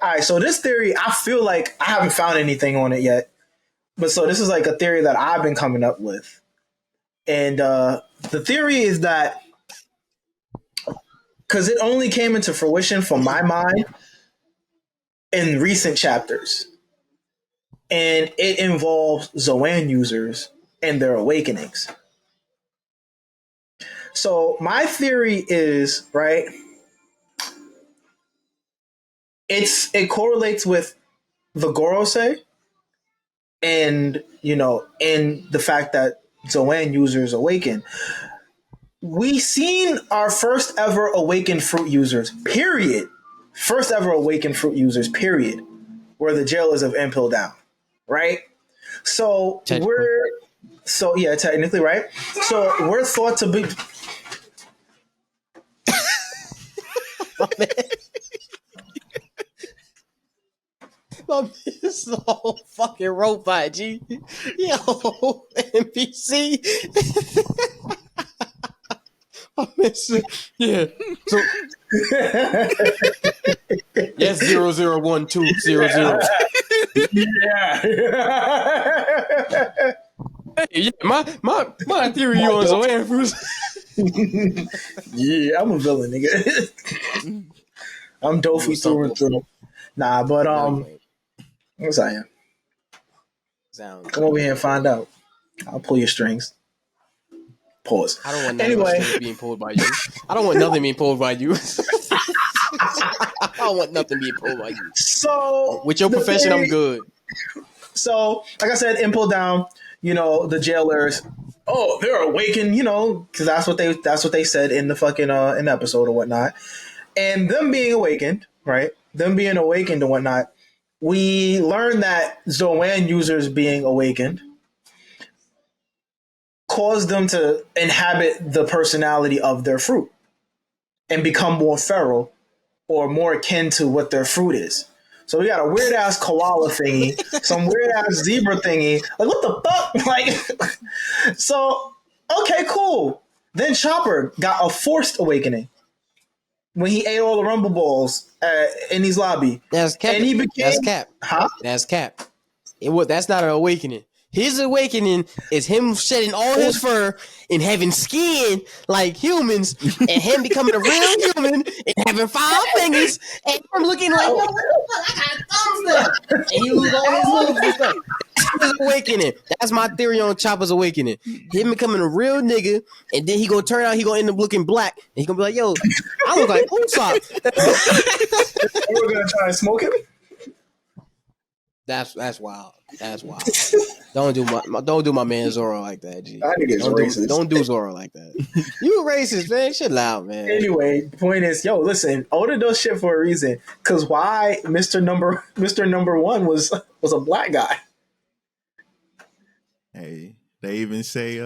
All right, so this theory, I feel like I haven't found anything on it yet, but so this is like a theory that I've been coming up with, and the theory is that because it only came into fruition for my mind in recent chapters, and it involves Zoan users and their awakenings. So my theory is right. It correlates with the Gorosei, and and the fact that Zoan users awaken. We seen our first ever awakened fruit users. Period. First ever awakened fruit users. Period. Were the jailers of Impel Down. Right. So technically, right. So we're thought to be. My man is a whole fucking robot, G. Yo, NPC. I miss it. Yeah. So yes, 001200. Yeah. Hey, yeah, my theory on Zoan fruits. Yeah, I'm a villain, nigga. I'm Dofi through and through. Nah, but yes I am. Come over here and find out. I'll pull your strings. Pause. I don't want nothing being pulled by you. I don't want nothing being pulled by you. I don't want nothing being pulled by you. So with your profession, I'm good. So, like I said, Impel Down, the jailers, they're awakened, because that's what they said in the fucking in the episode or whatnot. And them being awakened, right? Them being awakened and whatnot, we learned that Zoan users being awakened caused them to inhabit the personality of their fruit and become more feral or more akin to what their fruit is. So we got a weird ass koala thingy, some weird ass zebra thingy. Like, what the fuck? Like, so, okay, cool. Then Chopper got a forced awakening when he ate all the Rumble Balls in his lobby. That's cap. And he became... That's cap. Huh? That's cap. That's not an awakening. His awakening is him shedding all his fur and having skin like humans, and him becoming a real human and having 5 fingers, and him looking like, yo, I got thumbs now. And he lose all his moves and stuff. That's his awakening. That's my theory on Chopper's awakening. Him becoming a real nigga, and then he gonna turn out he gonna end up looking black, and he gonna be like, yo, I look like Usopp. We're gonna try to smoke him. That's wild. That's wild. Don't do my man Zoro like that, G. I think it's racist. Don't do Zoro like that. You a racist, man. Shit loud, man. Anyway, the point is, listen, Oda does shit for a reason. Cause why Mr. Number One was a black guy. Hey, they even say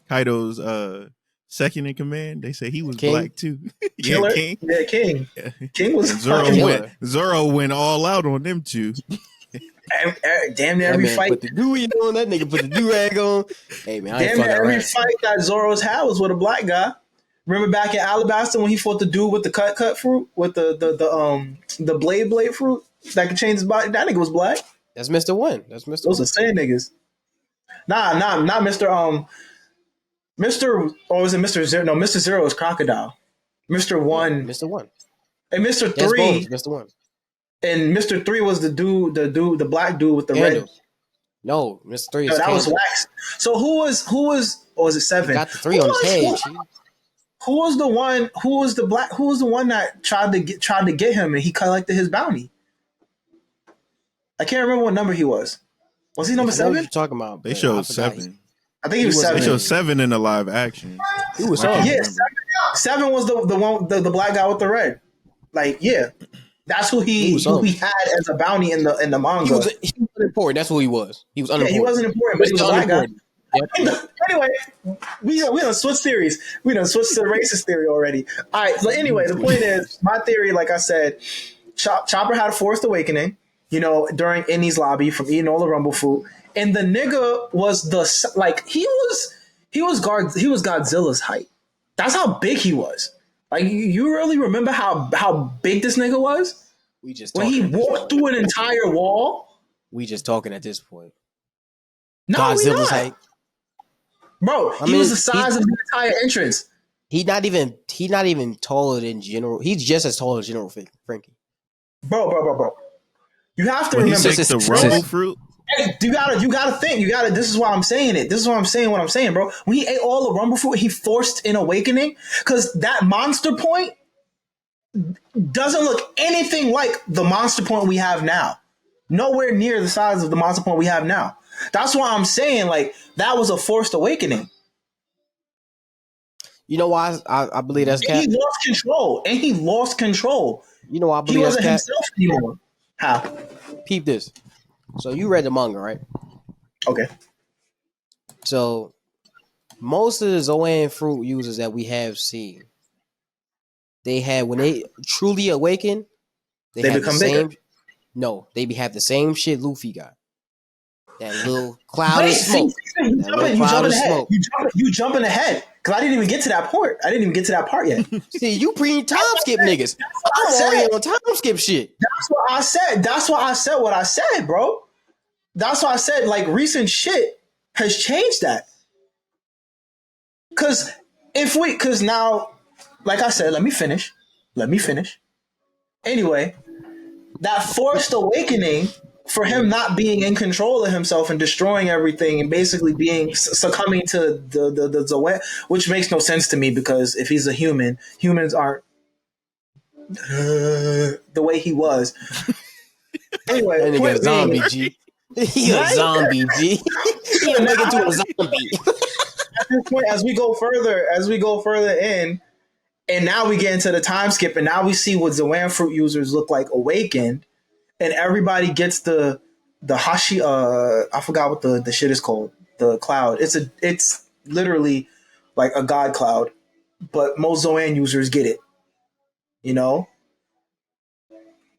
Kaido's second in command. They say he was King? black too. Killer? King. Yeah, King. Yeah. King was Zoro went all out on them two. Damn near every fight. Put the gooey on that nigga. Put the do-rag on. Hey man, damn near every fight that Zoro's had was with a black guy. Remember back in Alabasta when he fought the dude with the cut fruit with the blade fruit that could change his body? That nigga was black. That's Mr. One. That's Mr. Those are same niggas. Nah, not Mr. Mr. Or was it Mr. Zero? No, Mr. Zero is Crocodile. Mr. One. Mr. One. And Mr. Three. Mr. One. And Mr. 3 was the black dude with the red. No, Mr. 3 is that was Wax. So who was or was it 7? Got the 3 on his head. Who was the one that tried to get him and he collected his bounty? I can't remember what number he was. Was he number 7? What you talking about? They showed 7. I think he was 7. They showed 7 in the live action. He was 7 was the one the black guy with the red. Like, yeah. That's who he had as a bounty in the manga. He was important. That's who he was. He was unimportant. Yeah, he wasn't important, but he was a black guy. Yep. Anyway, we done switch theories. We done switched to the racist theory already. All right. So anyway, the point is, my theory, like I said, Chopper had a forced awakening, during Innie's lobby from eating all the Rumble fruit, and the nigga was he was Godzilla's height. That's how big he was. Like, you really remember how big this nigga was We just when he talking at this walked point. through an entire wall? We just talking at this point. No, we Godzilla's not. height. Bro, he was the size of the entire entrance. He not even taller than General. He's just as tall as General Frankie. Bro. You have to When he remember takes the rumble fruit. Hey, you gotta think. This is why I'm saying it. This is why I'm saying what I'm saying, bro. When he ate all the rumble fruit, he forced an awakening because that monster point doesn't look anything like the monster point we have now. Nowhere near the size of the monster point we have now. That's why I'm saying, like, that was a forced awakening. You know why I believe that's cap? He lost control. You know why I He believe that's wasn't cap? himself anymore. How? Peep this. So you read the manga, right? Okay. So most of the Zoan fruit users that we have seen, they had when they truly awaken, they have become the same. bigger. No, they have the same shit Luffy got. That little cloud of smoke. You jumping ahead because I didn't even get to that part. I didn't even get to that part yet. See, you time skip niggas. I'm already on time skip shit. That's what I said. That's why I said what I said, bro. That's why I said, like, recent shit has changed that. Because now, like I said, let me finish. Anyway, that forced awakening for him not being in control of himself and destroying everything and basically succumbing to the Zoan, which makes no sense to me because if he's a human, humans aren't the way he was. Anyway, that nigga a zombie, G. He a zombie, G. He make it to a zombie. At this point, as we go further in, and now we get into the time skip, and now we see what Zoan fruit users look like awakened, and everybody gets the Hashi. I forgot what the shit is called. The cloud. It's literally like a god cloud, but most Zoan users get it. You know,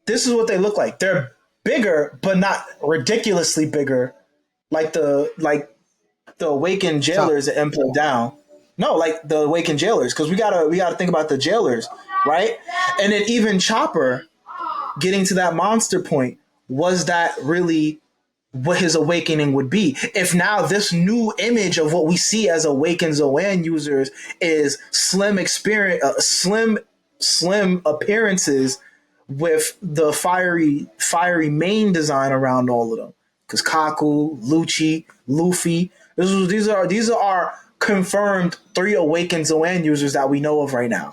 this is what they look like. They're bigger, but not ridiculously bigger, like the awakened jailers at Impel Down. No, like the awakened jailers, because we gotta think about the jailers, right? And then even Chopper getting to that monster point, was that really what his awakening would be? If now this new image of what we see as awakened Zoan users is slim appearances with the fiery mane design around all of them, because Kaku, Lucci, Luffy, these are our confirmed 3 awakened Zoan users that we know of right now.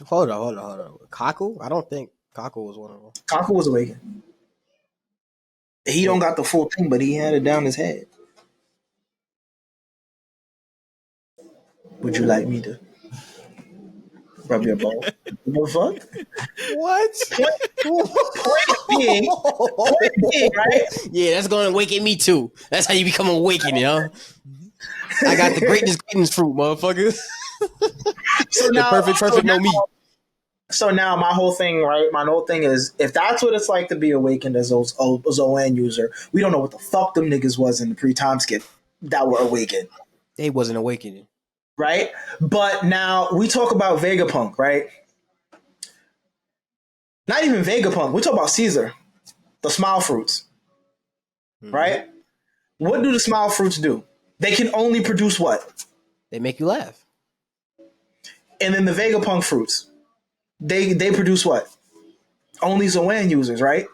Hold on. Kaku? I don't think Kaku was one of them. Kaku was awakened. He don't got the full thing, but he had it down his head. Would you like me to rub your ball? What the fuck? What? Point being, right? Yeah, that's going to awaken me too. That's how you become awakened, huh? I got the greatness fruit, motherfucker. So now, perfect no me. So now my whole thing is, if that's what it's like to be awakened as a Zoan user, we don't know what the fuck them niggas was in the pre-time skip that were awakened. They wasn't awakening. Right? But now we talk about Vega Punk, right? Not even Vega Punk. We talk about Caesar, the smile fruits. Mm-hmm. Right? What do the smile fruits do? They can only produce what? They make you laugh. And then the Vega Punk fruits, they produce what? Only Zoan users, right?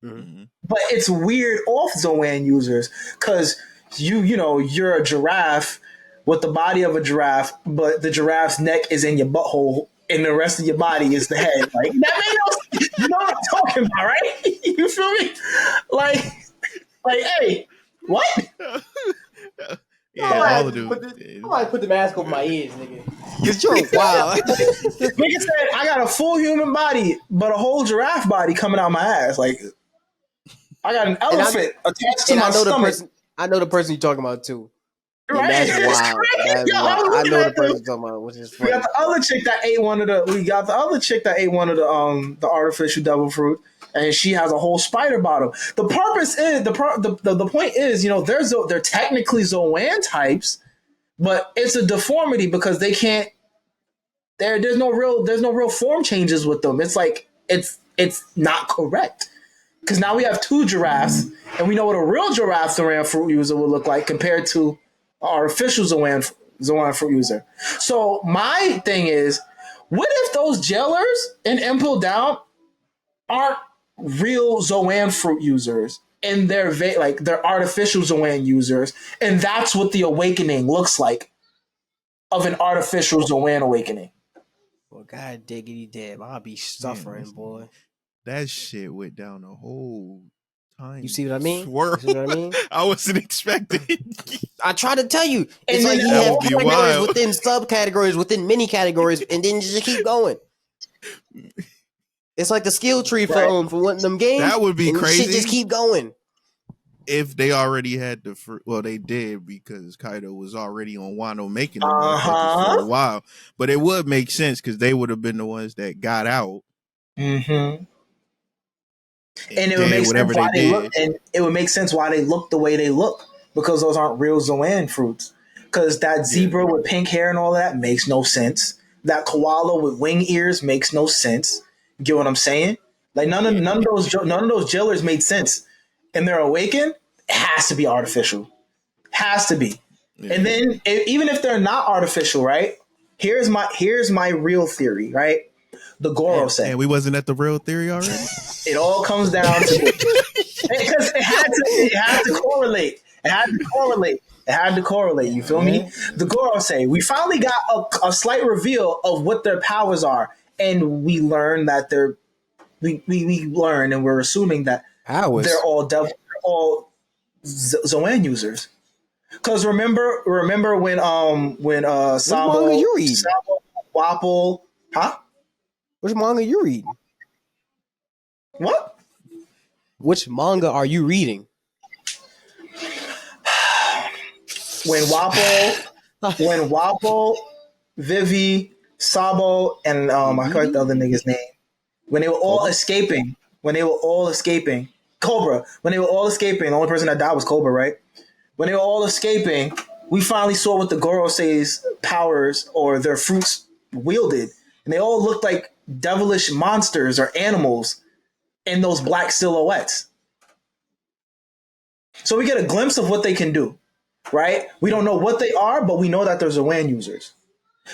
Mm-hmm. But it's weird off Zoan users because you're a giraffe with the body of a giraffe, but the giraffe's neck is in your butthole and the rest of your body is the head. Like, that made no sense. You know what I'm talking about, right? You feel me? Like, hey, what? Yeah, all of them. Somebody put the mask over my ears, nigga. Because you're wild. Nigga said, I got a full human body, but a whole giraffe body coming out my ass. Like, I got an elephant attached to my stomach. I know the person you're talking about, too. Right? That's wild. That's wild. I know the person you're talking about, which is funny. We got the other chick that ate one of the artificial devil fruit, and she has a whole spider bottom. The purpose is the point is, they're technically Zoan types, but it's a deformity because they can't There's no real form changes with them. It's like it's not correct. Because now we have two giraffes, and we know what a real giraffe Zoan fruit user would look like compared to our artificial Zoan fruit user. So my thing is, what if those jailers in Impel Down aren't real Zoan fruit users and they're artificial Zoan users, and that's what the awakening looks like of an artificial Zoan awakening? Well, God diggity dab, I'll be suffering, boy. That shit went down the whole time. You see what I mean? Swirl. You see what I mean? I wasn't expecting. I try to tell you. It's like you that have would be categories wild. within subcategories, within mini categories, and then you just keep going. It's like the skill tree for one of them games. That would be and crazy. Shit just keep going. If they already had the fruit, well, they did because Kaido was already on Wano making them for a while. But it would make sense because they would have been the ones that got out. Mm-hmm. And it would make sense why they look, and it would make sense why they look the way they look, because those aren't real Zoan fruits. Because that zebra with pink hair and all that makes no sense. That koala with wing ears makes no sense. You get what I'm saying? Like none of those jailers made sense. And they're awakened, it has to be artificial. Has to be. Yeah. And then even if they're not artificial, right? Here's my real theory, right? The Gorosei. And we wasn't at the real theory already. It all comes down to because it had to correlate. It had to correlate. You feel me? The Gorosei. We finally got a slight reveal of what their powers are, and we learn that we learn, and we're assuming that powers. They're all Zoan users. Because remember when Sabo you read? Sabo Wapple, huh? Which manga you reading? What? Which manga are you reading? When Wapple, Vivi, Sabo, and I forgot the other nigga's name. When they were all escaping. Cobra. When they were all escaping, the only person that died was Cobra, right? When they were all escaping, we finally saw what the Gorosei's powers or their fruits wielded. And they all looked like devilish monsters or animals in those black silhouettes. So we get a glimpse of what they can do, right? We don't know what they are, but we know that they're Zoan users.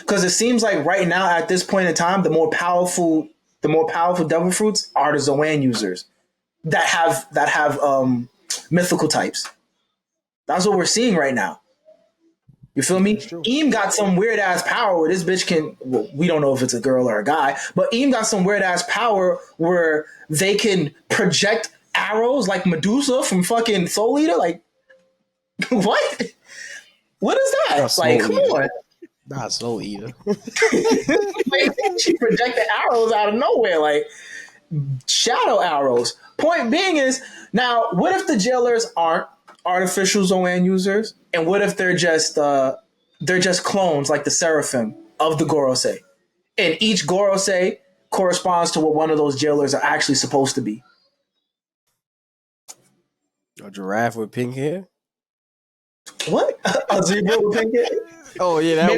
Because it seems like right now, at this point in time, the more powerful devil fruits are the Zoan users that have mythical types. That's what we're seeing right now. You feel me? Eam got some weird ass power where this bitch can. Well, we don't know if it's a girl or a guy, but Eam got some weird ass power where they can project arrows like Medusa from fucking Soul Eater. Like, what? What is that? That's like, Soul come Eater. on. Not Soul Eater. Like, she projected arrows out of nowhere, like shadow arrows. Point being is, now, what if the jailers aren't artificial Zoan users, and what if they're just clones like the Seraphim of the Gorosei, and each Gorosei corresponds to what one of those jailers are actually supposed to be? A giraffe with pink hair? What? A zebra with pink hair? Oh yeah,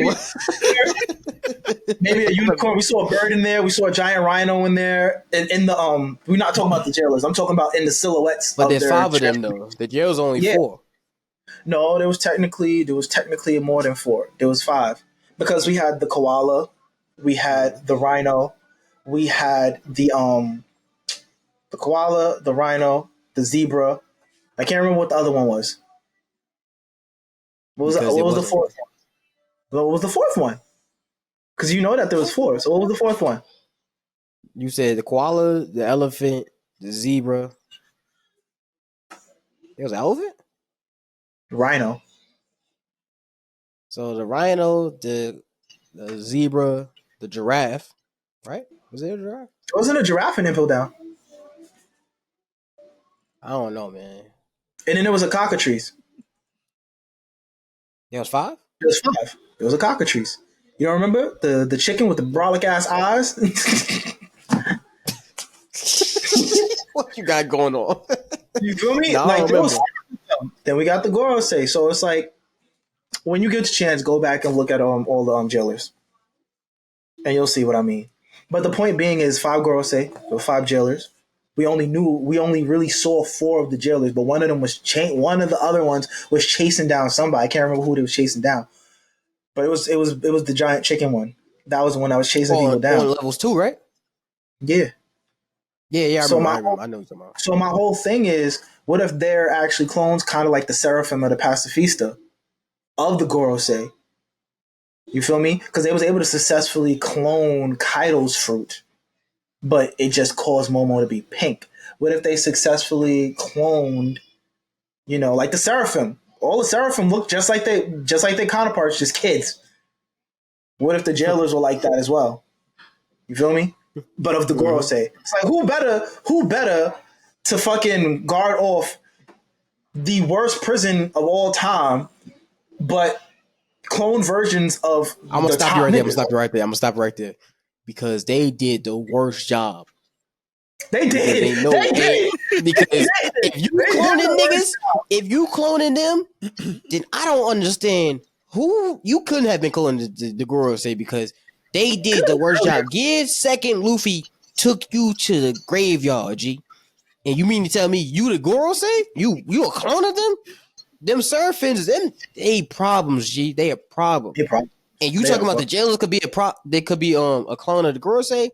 Maybe a unicorn. We saw a bird in there. We saw a giant rhino in there. In the we're not talking about the jailers. I'm talking about in the silhouettes. But there's 5 of them though. The jail's only 4. No, there was technically more than 4. There was 5 because we had the koala, we had the rhino, we had the koala, the rhino, the zebra. I can't remember what the other one was. What was the 4th one? What was the 4th one? Because you know that there was 4. So what was the 4th one? You said the koala, the elephant, the zebra. There was an elephant? Rhino. So the rhino, the zebra, the giraffe, right? Was there a giraffe? There wasn't a giraffe in Impel Down. I don't know, man. And then there was a cockatrice. There was 5? There was 5. There was a cockatrice. You don't remember? The chicken with the brolic ass eyes? What you got going on? You feel me? No, like, then we got the Gorosei. So it's like, when you get the chance, go back and look at all the jailers. and you'll see what I mean. But the point being is 5 Gorosei, so 5 jailers. We only really saw 4 of the jailers, but one of them was one of the other ones was chasing down somebody. I can't remember who they was chasing down, but it was the giant chicken one. That was the one that was chasing people down. On levels 2, right? Yeah. Yeah. I remember. I know what you're talking about. So my whole thing is, what if they're actually clones, kind of like the Seraphim or the Pacifista of the Gorosei? You feel me? Because they was able to successfully clone Kaido's fruit, but it just caused Momo to be pink. What if they successfully cloned, like the Seraphim? All the Seraphim look just like their counterparts, just kids. What if the jailers were like that as well? You feel me? But of the Gorosei, it's like who better to fucking guard off the worst prison of all time, but clone versions of. I'm gonna stop you right there. Because they did the worst job. They did. Because if you cloning them, then I don't understand who you couldn't have been cloning the Gorosei because they did the worst job. Give second Luffy took you to the graveyard, G. And you mean to tell me you the Gorosei? You a clone of them? Them Seraphins, they problems, G. They a problem. And you talking about the jailers could be they could be a clone of the Gorosei?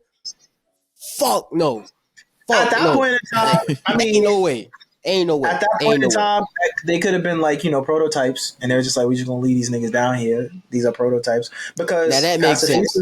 Fuck no. At that point in time, I mean, ain't no way. At that point in time, they could have been like, prototypes, and they're just like, we just gonna leave these niggas down here. These are prototypes because now that makes sense.